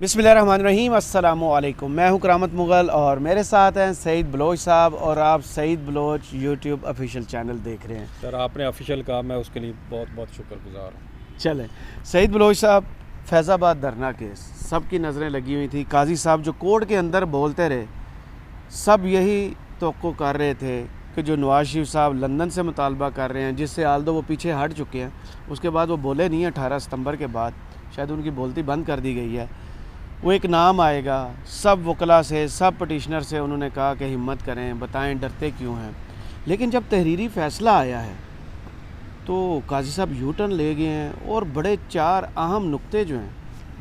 बिस्मिल्लाहिर्रहमानिर्रहीम, अस्सलामुअलैकुम। मैं हूं करामत मुग़ल और मेरे साथ हैं सईद बलोच साहब और आप Saeed Baloch YouTube official channel देख रहे हैं। सर आपने ऑफिशियल कहा, मैं उसके लिए बहुत बहुत शुक्रगुजार हूँ। चलें, सईद बलोच साहब, फैज़ाबाद धरना केस सबकी नज़रें लगी हुई थी। काजी साहब जो कोर्ट के अंदर बोलते रहे, सब यही तवक्को कर रहे थे कि जो नवाज शरीफ साहब लंदन से मुतालबा कर रहे हैं, जिससे आल्दो वो पीछे हट चुके हैं, उसके बाद वो बोले नहीं। 18 सितंबर के बाद शायद उनकी बोलती बंद कर दी गई है। वो एक नाम आएगा, सब वकला से, सब पटिशनर से उन्होंने कहा कि हिम्मत करें, बताएं डरते क्यों हैं। लेकिन जब तहरीरी फ़ैसला आया है तो काजी साहब यू टर्न ले गए हैं और बड़े 4 अहम नुक्ते जो हैं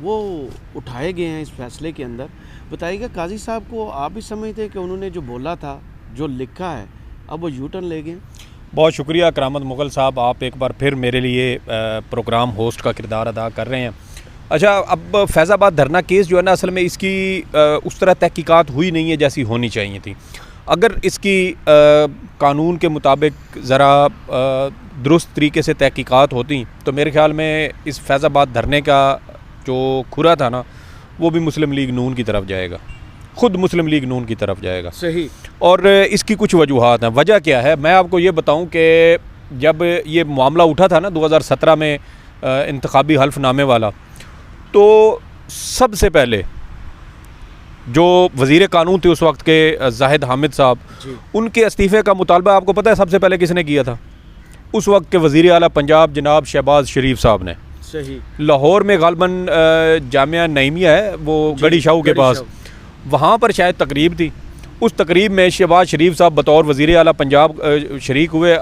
वो उठाए गए हैं इस फ़ैसले के अंदर। बताइएगा, काजी साहब को आप भी समझते हैं कि उन्होंने जो बोला था, जो लिखा है, अब वो यू टर्न ले गए? बहुत शुक्रिया करामत मुग़ल साहब, आप एक बार फिर मेरे लिए प्रोग्राम होस्ट का किरदार अदा कर रहे हैं। अच्छा, अब फैज़ाबाद धरना केस जो है ना, असल में इसकी उस तरह तहकीकात हुई नहीं है जैसी होनी चाहिए थी। अगर इसकी कानून के मुताबिक ज़रा दुरुस्त तरीके से तहकीकात होती तो मेरे ख़्याल में इस फैज़ाबाद धरने का जो खुरा था ना, वो भी मुस्लिम लीग नून की तरफ जाएगा, ख़ुद मुस्लिम लीग नून की तरफ जाएगा। सही। और इसकी कुछ वजूहात हैं। वजह क्या है, मैं आपको ये बताऊं कि जब ये मामला उठा था ना 2017 में इंतखाबी हल्फनामे वाला, तो सबसे पहले जो वज़ीर कानून थे उस वक्त के जाहिद हामिद साहब, उनके इस्तीफ़े का मुतालबा आपको पता है सबसे पहले किसने किया था? उस वक्त के वज़ीर आला पंजाब जनाब शहबाज शरीफ साहब ने। सही। लाहौर में गालबन जामिया नईमिया है वो गड़ी शाहू के पास, वहाँ पर शायद तकरीब थी। उस तकरीब में शहबाज शरीफ साहब बतौर वज़ीर आला पंजाब शरीक हुए।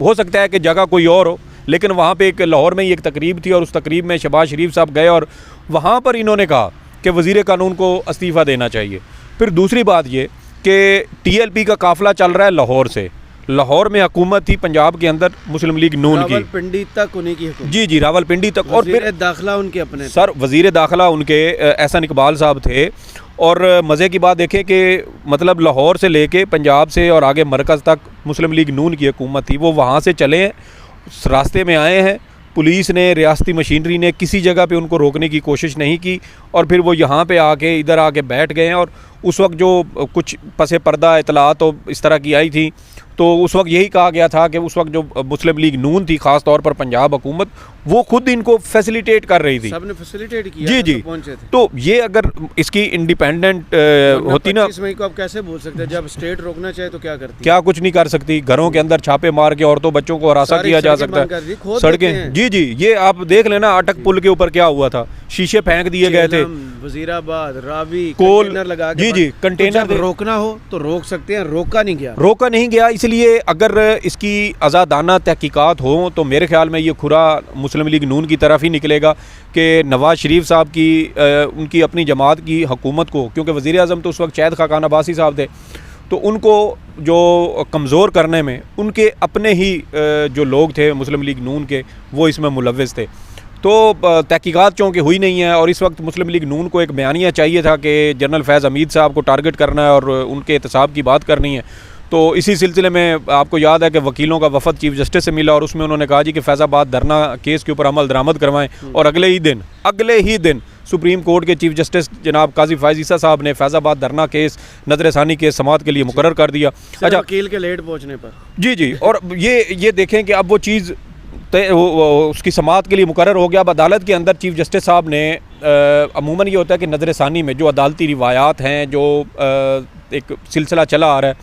हो सकता है कि जगह कोई और हो, लेकिन वहाँ पे एक लाहौर में ही एक तकरीब थी और उस तकरीब में शहबाज शरीफ साहब गए और वहाँ पर इन्होंने कहा कि वज़ीर कानून को इस्तीफ़ा देना चाहिए। फिर दूसरी बात ये कि TLP का काफ़िला चल रहा है लाहौर से। लाहौर में हुकूमत थी पंजाब के अंदर मुस्लिम लीग नून की, रावलपिंडी तक उन्हीं की हुकूमत। जी, रावलपिंडी तक। और फिर दाखिला उनके अपने सर, वज़ीर दाखिला उनके एहसन इकबाल साहब थे। और मज़े की बात देखें कि मतलब लाहौर से लेके पंजाब से और आगे मरकज़ तक मुस्लिम लीग नून की हुकूमत थी। वो वहाँ से चले हैं, रास्ते में आए हैं, पुलिस ने, रियासती मशीनरी ने किसी जगह पे उनको रोकने की कोशिश नहीं की और फिर वो यहाँ पे आके इधर आके बैठ गए हैं। और उस वक्त जो कुछ पसे पर्दा इतलात तो इस तरह की आई थी, तो उस वक्त यही कहा गया था कि उस वक्त जो मुस्लिम लीग नून थी, ख़ास तौर पर पंजाब हुकूमत, वो खुद इनको फैसिलिटेट कर रही थी। सबने फैसिलिटेट किया। जी जी, पहुंचे थे। तो ये अगर इसकी इंडिपेंडेंट होती ना, 25 मई को आप कैसे बोल सकते हैं? जब स्टेट रोकना चाहे तो क्या करती? क्या कुछ नहीं कर सकती। घरों के अंदर छापे मार के औरतों बच्चों को हरासा किया जा सकता है, सड़कें। जी जी, ये आप देख लेना, अटक पुल के ऊपर क्या हुआ था, शीशे फेंक दिए गए थे, वजीराबाद, रावी, कोल लगा के। जी जी, कंटेनर। तो रोकना हो तो रोक सकते हैं, रोका नहीं गया। इसलिए अगर इसकी आज़ादाना तहकीकात हो तो मेरे ख्याल में ये खुरा मुस्लिम लीग नून की तरफ ही निकलेगा कि नवाज शरीफ साहब की उनकी अपनी जमात की हुकूमत को, क्योंकि वज़ीर आज़म तो उस वक्त शायद खाकान अब्बासी साहब थे, तो उनको जो कमज़ोर करने में उनके अपने ही जो लोग थे मुस्लिम लीग नून के, वो इसमें मुलव्विस थे। तो तहकीकात चूँकि हुई नहीं है और इस वक्त मुस्लिम लीग नून को एक बयानिया चाहिए था कि जनरल फैज़ हमीद साहब को टारगेट करना है और उनके एहतसाब की बात करनी है। तो इसी सिलसिले में आपको याद है कि वकीलों का वफद चीफ जस्टिस से मिला और उसमें उन्होंने कहा जी कि फैज़ाबाद धरना केस के ऊपर अमल दरामद करवाएं। और अगले ही दिन सुप्रीम कोर्ट के चीफ जस्टिस जनाब काजी फ़ायज़ ईसा साहब ने फैज़ाबाद धरना केस नज़र-ए-सानी केस समाअत के लिए मुकर्रर कर दिया। अच्छा, वकील के लेट पहुँचने पर। जी जी, और ये देखें कि अब वो चीज़ उसकी समाअत के लिए मुकर्रर हो गया। अब अदालत के अंदर चीफ जस्टिस साहब ने अमूमन ये होता है कि नज़र-ए-सानी में जो अदालती रिवायात हैं, जो एक सिलसिला चला आ रहा है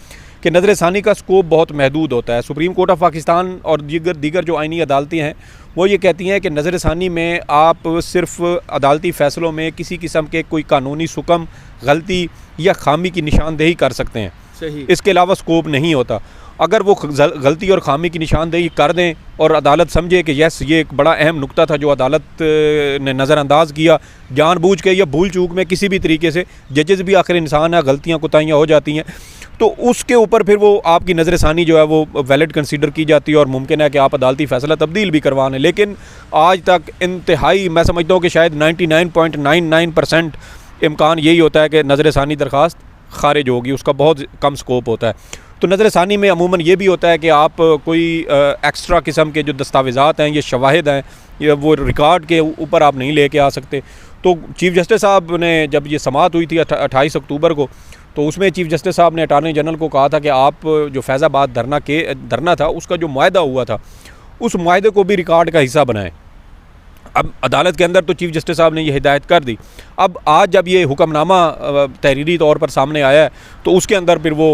कि नज़र-ए-सानी का स्कोप बहुत महदूद होता है। सुप्रीम कोर्ट ऑफ पाकिस्तान और दीगर जो आइनी अदालतें हैं वो ये कहती हैं कि नज़र-ए-सानी में आप सिर्फ अदालती फ़ैसलों में किसी किस्म के कोई कानूनी सुकम, गलती या खामी की निशानदेही कर सकते हैं। सही। इसके अलावा स्कोप नहीं होता। अगर वो गलती और खामी की निशानदेही कर दें और अदालत समझे कि यस ये एक बड़ा अहम नुक्ता था जो अदालत ने नज़रअंदाज किया जानबूझ के या भूल चूक में, किसी भी तरीके से, जजेस भी आखिर इंसान है, गलतियाँ कोताहियाँ हो जाती हैं, तो उसके ऊपर फिर वो आपकी नज़र-ए-सानी जो है वो वैलिड कंसीडर की जाती है और मुमकिन है कि आप अदालती फ़ैसला तब्दील भी करवा लें। लेकिन आज तक इंतहाई, मैं समझता हूँ कि शायद 99.99% इम्कान यही होता है कि नज़र-ए-सानी दरख्वास्त खारिज होगी, उसका बहुत कम स्कोप होता है। तो नज़र-ए-सानी में अमूमन ये भी होता है कि आप कोई एक्स्ट्रा किस्म के जो दस्तावेज़ात हैं, ये शवाहिद हैं, ये वो रिकॉर्ड के ऊपर आप नहीं लेके आ सकते। तो चीफ़ जस्टिस साहब ने जब ये समाअत हुई थी 28 अक्टूबर को, तो उसमें चीफ़ जस्टिस साहब ने अटार्नी जनरल को कहा था कि आप जो फैज़ाबाद धरना था उसका जो मुआहदा हुआ था उस मुआहदे को भी रिकॉर्ड का हिस्सा बनाएं। अब अदालत के अंदर तो चीफ़ जस्टिस साहब ने ये हिदायत कर दी। अब आज जब ये हुक्मनामा तहरीरी तौर पर सामने आया है तो उसके अंदर फिर वो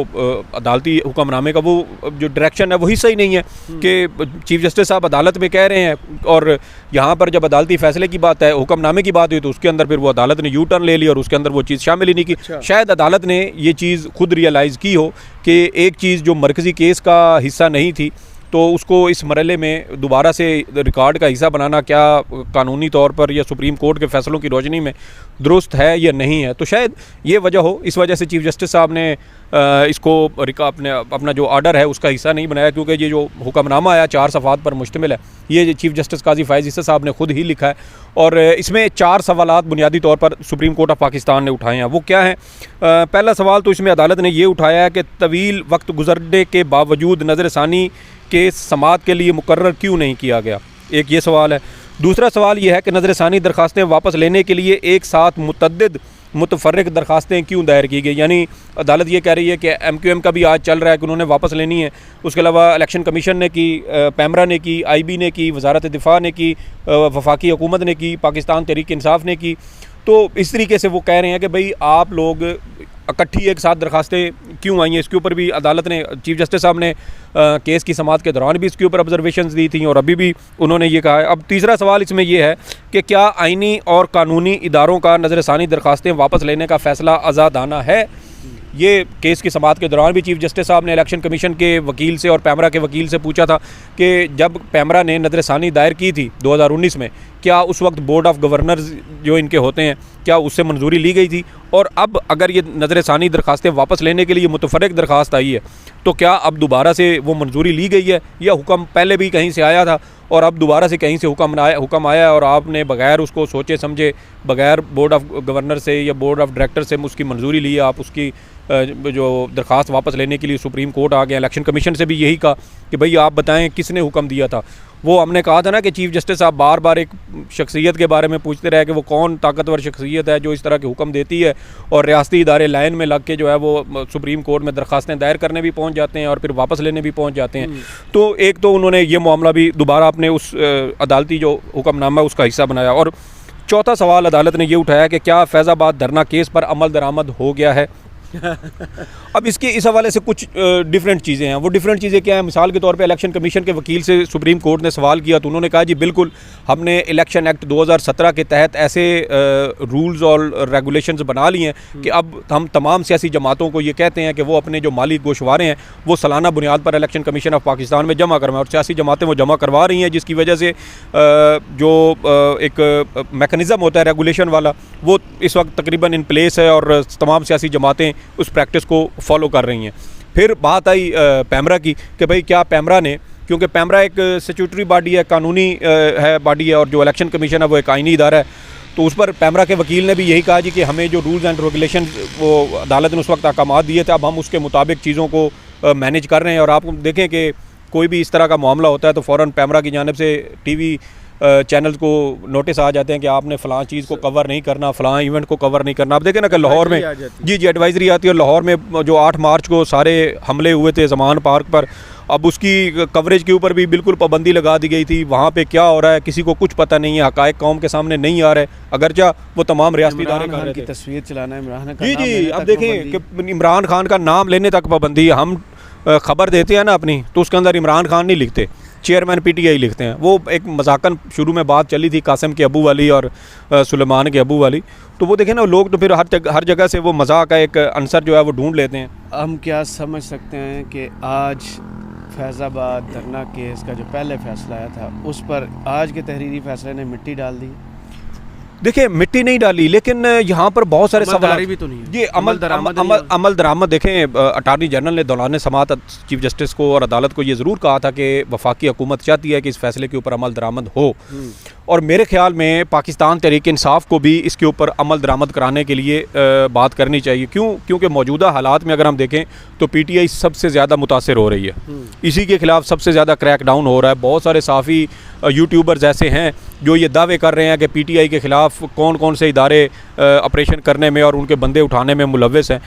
अदालती हुक्मनामे का वो जो डायरेक्शन है वही सही नहीं है कि चीफ़ जस्टिस साहब अदालत में कह रहे हैं, और यहाँ पर जब अदालती फ़ैसले की बात है, हुक्मनामे की बात हुई, तो उसके अंदर फिर वो अदालत ने यू टर्न ले लिया और उसके अंदर वो चीज़ शामिल ही नहीं की। शायद अदालत ने ये चीज़ खुद रियलाइज़ की हो कि एक चीज़ जो मरकज़ी केस का हिस्सा नहीं थी तो उसको इस मरहले में दोबारा से रिकॉर्ड का हिस्सा बनाना क्या कानूनी तौर पर या सुप्रीम कोर्ट के फ़ैसलों की रोशनी में दुरुस्त है या नहीं है। तो शायद ये वजह हो, इस वजह से चीफ़ जस्टिस साहब ने इसको अपना जो आर्डर है उसका हिस्सा नहीं बनाया, क्योंकि ये जो हुक्मनामा आया 4 सफ़ात पर मुश्तमिल है, ये चीफ़ जस्टिस काजी फ़ाइज़ ईसा साहब ने खुद ही लिखा है और इसमें 4 सवालात बुनियादी तौर पर सुप्रीम कोर्ट ऑफ पाकिस्तान ने उठाए हैं। वो क्या है? पहला सवाल तो इसमें अदालत ने ये उठाया है कि तवील वक्त गुजरने के बावजूद नज़रसानी के समाअत के लिए मुकर्रर क्यों नहीं किया गया, एक ये सवाल है। दूसरा सवाल ये है कि नज़रसानी दरखास्तें वापस लेने के लिए एक साथ मुतअद्दिद मुतफर्रिक दरखास्तें क्यों दायर की गई। यानी अदालत ये कह रही है कि MQM का भी आज चल रहा है कि उन्होंने वापस लेनी है, उसके अलावा इलेक्शन कमीशन ने की, पैमरा ने की, IB ने की, वजारत दिफा ने की, वफाकी हुकूमत ने की, पाकिस्तान तहरीक इंसाफ ने की। तो इस तरीके से वो कह रहे हैं कि भाई आप लोग इकट्ठी एक साथ दरखास्तें क्यों आई हैं। इसके ऊपर भी अदालत ने, चीफ़ जस्टिस साहब ने केस की समाअत के दौरान भी इसके ऊपर ऑब्जर्वेशंस दी थी और अभी भी उन्होंने ये कहा है। अब तीसरा सवाल इसमें यह है कि क्या आइनी और कानूनी इदारों का नज़रसानी दरखास्तें वापस लेने का फ़ैसला आज़ादाना है। ये केस की समाअत के दौरान भी चीफ़ जस्टिस साहब ने इलेक्शन कमीशन के वकील से और पैमरा के वकील से पूछा था कि जब पैमरा ने नज़रसानी दायर की थी 2019 में, क्या उस वक्त बोर्ड ऑफ गवर्नर्स जो इनके होते हैं क्या उससे मंजूरी ली गई थी, और अब अगर ये नज़रसानी दरखास्तें वापस लेने के लिए मुतफर्रिक दरखास्त आई है तो क्या अब दोबारा से वो मंजूरी ली गई है या हुक्म पहले भी कहीं से आया था और अब दोबारा से कहीं से हुक्म आया है और आपने बगैर उसको सोचे समझे, बगैर बोर्ड ऑफ गवर्नर से या बोर्ड ऑफ डायरेक्टर से उसकी मंजूरी ली, आप उसकी जो दरख्वास्त वापस लेने के लिए सुप्रीम कोर्ट आ गया। इलेक्शन कमीशन से भी यही कहा कि भाई आप बताएं किसने हुक्म दिया था। वो हमने कहा था ना कि चीफ़ जस्टिस साहब बार बार एक शख्सियत के बारे में पूछते रहे कि वो कौन ताकतवर शख्सियत है जो इस तरह के हुक्म देती है, और रियासती इदारे लाइन में लग के जो है वो सुप्रीम कोर्ट में दरखास्तें दायर करने भी पहुंच जाते हैं और फिर वापस लेने भी पहुंच जाते हैं। तो एक तो उन्होंने ये मामला भी दोबारा अपने उस अदालती जो हुक्मनामा है उसका हिस्सा बनाया। और चौथा सवाल अदालत ने ये उठाया कि क्या फैज़ाबाद धरना केस पर अमल दरामद हो गया है। अब इसके इस हवाले से कुछ डिफरेंट चीज़ें हैं। वो डिफरेंट चीज़ें क्या हैं? मिसाल के तौर पे इलेक्शन कमीशन के वकील से सुप्रीम कोर्ट ने सवाल किया तो उन्होंने कहा जी बिल्कुल हमने इलेक्शन एक्ट 2017 के तहत ऐसे रूल्स और रेगुलेशंस बना लिए हैं कि अब हम तमाम सियासी जमातों को ये कहते हैं कि वो अपने जो माली गोशवारे हैं वो सालाना बुनियाद पर इलेक्शन कमीशन ऑफ पाकिस्तान में जमा करवाएं, और सियासी जमातें वो जमा करवा रही हैं, जिसकी वजह से जो एक मैकेनिज़्म होता है रेगुलेशन वाला वो इस वक्त तकरीबन इन प्लेस है और तमाम सियासी जमातें उस प्रैक्टिस को फॉलो कर रही हैं। फिर बात आई पैमरा की कि भाई क्या पैमरा ने, क्योंकि पैमरा एक स्टैट्यूटरी बॉडी है, कानूनी है बॉडी है, और जो इलेक्शन कमीशन है वो एक आईनी इदारा है, तो उस पर पैमरा के वकील ने भी यही कहा जी कि हमें जो रूल्स एंड रेगुलेशन वो अदालत ने उस वक्त अहकाम दिए थे अब हम उसके मुताबिक चीज़ों को मैनेज कर रहे हैं। और आप देखें कि कोई भी इस तरह का मामला होता है तो फ़ौरन पैमरा की जानिब से TV चैनल्स को नोटिस आ जाते हैं कि आपने फ़लाँ चीज़ को कवर नहीं करना, फ़लाँ इवेंट को कवर नहीं करना। आप देखें ना कि लाहौर में जी एडवाइजरी आती है, और लाहौर में जो 8 मार्च को सारे हमले हुए थे ज़मान पार्क पर, अब उसकी कवरेज के ऊपर भी बिल्कुल पाबंदी लगा दी गई थी। वहाँ पे क्या हो रहा है किसी को कुछ पता नहीं है, हक़ाइक़ कौम के सामने नहीं आ रहे, अगरचे वो तमाम रियासती इदारे कर रहे थे। तस्वीर चलाना इमरान खान जी अब देखें कि इमरान खान का नाम लेने तक पाबंदी है। हम खबर देते हैं ना अपनी तो उसके अंदर इमरान खान नहीं लिखते, चेयरमैन PTI लिखते हैं। वो एक मजाकन शुरू में बात चली थी कासिम के अबू वाली और सुलेमान के अबू वाली, तो वो देखें ना लोग तो फिर हर जगह से वो मजाक का एक आंसर जो है वो ढूंढ लेते हैं। हम क्या समझ सकते हैं कि आज फैज़ाबाद धरना केस का जो पहले फैसला आया था उस पर आज के तहरीरी फैसले ने मिट्टी डाल दी? देखिए मिट्टी नहीं डाली, लेकिन यहाँ पर बहुत सारे सवाल भी तो नहीं है। ये अमल दरामद देखें, अटार्नी जनरल ने दौरान समाअत चीफ जस्टिस को और अदालत को ये ज़रूर कहा था कि वफाकी हुकूमत चाहती है कि इस फैसले के ऊपर अमल दरामद हो, और मेरे ख्याल में पाकिस्तान तहरीक इंसाफ को भी इसके ऊपर अमल दरामद कराने के लिए बात करनी चाहिए। क्योंकि मौजूदा हालात में अगर हम देखें तो PTI सबसे ज़्यादा मुतासर हो रही है, इसी के ख़िलाफ़ सबसे ज़्यादा क्रैक डाउन हो रहा है। बहुत सारे साफ़ी यूट्यूबर्स ऐसे हैं जो ये दावे कर रहे हैं कि पीटीआई के ख़िलाफ़ कौन कौन से इदारे ऑपरेशन करने में और उनके बंदे उठाने में मुलव्वस हैं,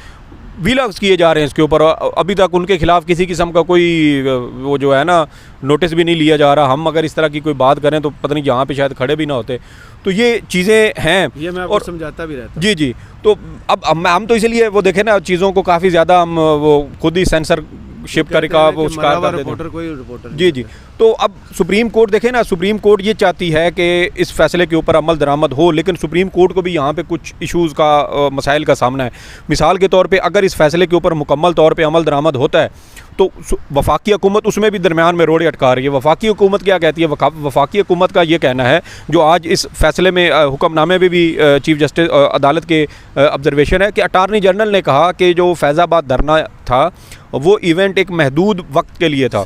विलॉग्स किए जा रहे हैं इसके ऊपर। अभी तक उनके खिलाफ़ किसी किस्म का कोई वो जो है ना नोटिस भी नहीं लिया जा रहा। हम अगर इस तरह की कोई बात करें तो पता नहीं यहाँ पे शायद खड़े भी ना होते। तो ये चीज़ें हैं, ये मैं आपको समझाता भी रहता। जी जी। तो अब हम तो इसलिए वो देखें ना चीज़ों को काफ़ी ज़्यादा हम वो खुद ही सेंसरशिप का वो शिकार कर देते हैं। कोई रिपोर्टर जी जी। तो अब सुप्रीम कोर्ट देखें ना, सुप्रीम कोर्ट ये चाहती है कि इस फैसले के ऊपर अमल दरामद हो, लेकिन सुप्रीम कोर्ट को भी यहाँ पे कुछ इश्यूज़ का मसाइल का सामना है। मिसाल के तौर पे अगर इस फैसले के ऊपर मुकम्मल तौर पे अमल दरामद होता है तो वफाकी हुकूमत उसमें भी दरमियान में रोड़े अटका रही है। वफाकी हुकूमत क्या कहती है? वफाकी हुकूमत का ये कहना है, जो आज इस फैसले में हुक्मनामे में भी चीफ जस्टिस अदालत के ऑब्जर्वेशन है कि अटारनी जनरल ने कहा कि जो फैज़ाबाद धरना था वो इवेंट एक महदूद वक्त के लिए था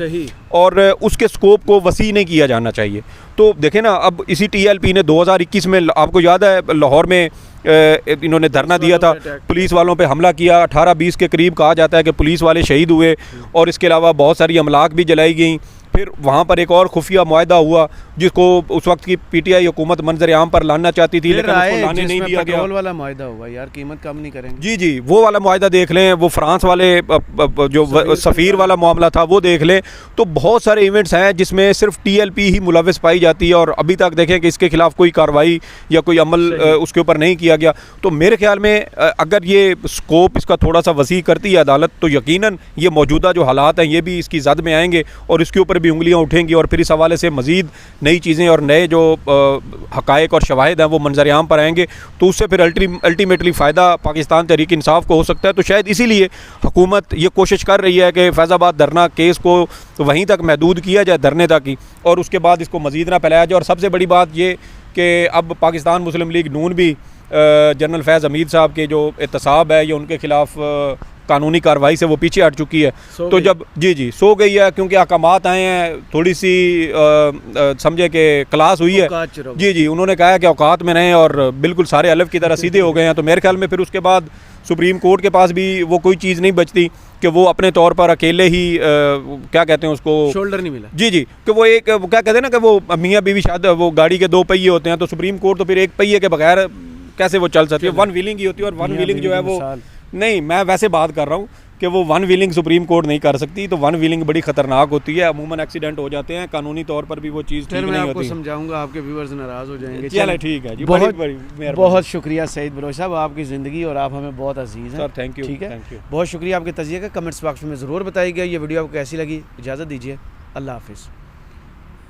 और उसके स्कोप को वसी नहीं किया जाना चाहिए। तो देखें ना, अब इसी TLP ने 2021 में, आपको याद है, लाहौर में इन्होंने धरना दिया था, पुलिस वालों पे हमला किया, 18-20 के करीब कहा जाता है कि पुलिस वाले शहीद हुए और इसके अलावा बहुत सारी अमलाक भी जलाई गई। फिर वहाँ पर एक और खुफिया मुआहदा हुआ जिसको उस वक्त की पीटीआई हुकूमत मंजर आम पर लाना चाहती थी, लेकिन उसको लाने नहीं दिया गया। पेट्रोल वाला मुआहदा हुआ यार, कीमत कम नहीं करेंगे। जी जी, वो वाला मुआहदा देख लें, वो फ्रांस वाले जो सफ़ीर वाला मामला था वो देख लें। तो बहुत सारे इवेंट्स हैं जिसमें सिर्फ TLP ही मुलव्वस पाई जाती है और अभी तक देखें कि इसके खिलाफ कोई कार्रवाई या कोई अमल उसके ऊपर नहीं किया गया। तो मेरे ख्याल में अगर ये स्कोप इसका थोड़ा सा वसी करती है अदालत तो यकीनन ये मौजूदा जो हालात हैं ये भी इसकी जद में आएंगे और इसके ऊपर भी उंगलियां उठेंगी और फिर इस हवाले से मज़ीद नई चीज़ें और नए जो हक़ाइक़ और शवाहिद हैं वो मंजर आम पर आएंगे। तो उससे फिर अल्टीमेटली फ़ायदा पाकिस्तान तहरीक इंसाफ को हो सकता है। तो शायद इसीलिए हुकूमत ये कोशिश कर रही है कि फैज़ाबाद धरना केस को वहीं तक महदूद किया जाए, धरने तक ही, और उसके बाद इसको मज़ीद ना फैलाया जाए। और सबसे बड़ी बात ये कि अब पाकिस्तान मुस्लिम लीग नून भी जनरल फैज़ हमीद साहब के जो एहतसाब है या उनके ख़िलाफ़ कानूनी कार्रवाई से वो पीछे हट चुकी है। तो जब जी सो गई है, क्योंकि अहकामात आए हैं, थोड़ी सी समझे कि क्लास हुई है। जी, उन्होंने कहा है कि औकात में रहें और बिल्कुल सारे अलग की तरह सीधे हो गए हैं। तो मेरे ख्याल में फिर उसके बाद सुप्रीम कोर्ट के पास भी वो कोई चीज़ नहीं बचती कि वो अपने तौर पर अकेले ही क्या कहते हैं उसको, शोल्डर नहीं मिला। जी कि वो एक क्या कहते हैं ना कि वो मियाँ बीवी शायद वो गाड़ी के 2 पहिए होते हैं, तो सुप्रीम कोर्ट तो फिर एक पहिए के बगैर कैसे वो चल सकती है? वन व्हीलिंग ही होती है और वन व्हीलिंग जो है वो नहीं, मैं वैसे बात कर रहा हूँ कि वो वन व्हीलिंग सुप्रीम कोर्ट नहीं कर सकती। तो वन व्हीलिंग बड़ी ख़तरनाक होती है, अमूमन एक्सीडेंट हो जाते हैं, कानूनी तौर पर भी वो चीज़ ठीक नहीं होती। मैं आपको समझाऊंगा, आपके व्यूअर्स नाराज़ हो जाएंगे। चलो ठीक है जी, बहुत शुक्रिया सईद बलोच साहब, आपकी ज़िंदगी और आप हमें बहुत अजीज़ हैं। Thank you. ठीक है, बहुत शुक्रिया आपके तजिए का। कमेंट्स बॉक्स में ज़रूर बताइएगा ये वीडियो आपको कैसी लगी। इजाज़त दीजिए, अल्लाह हाफिज़।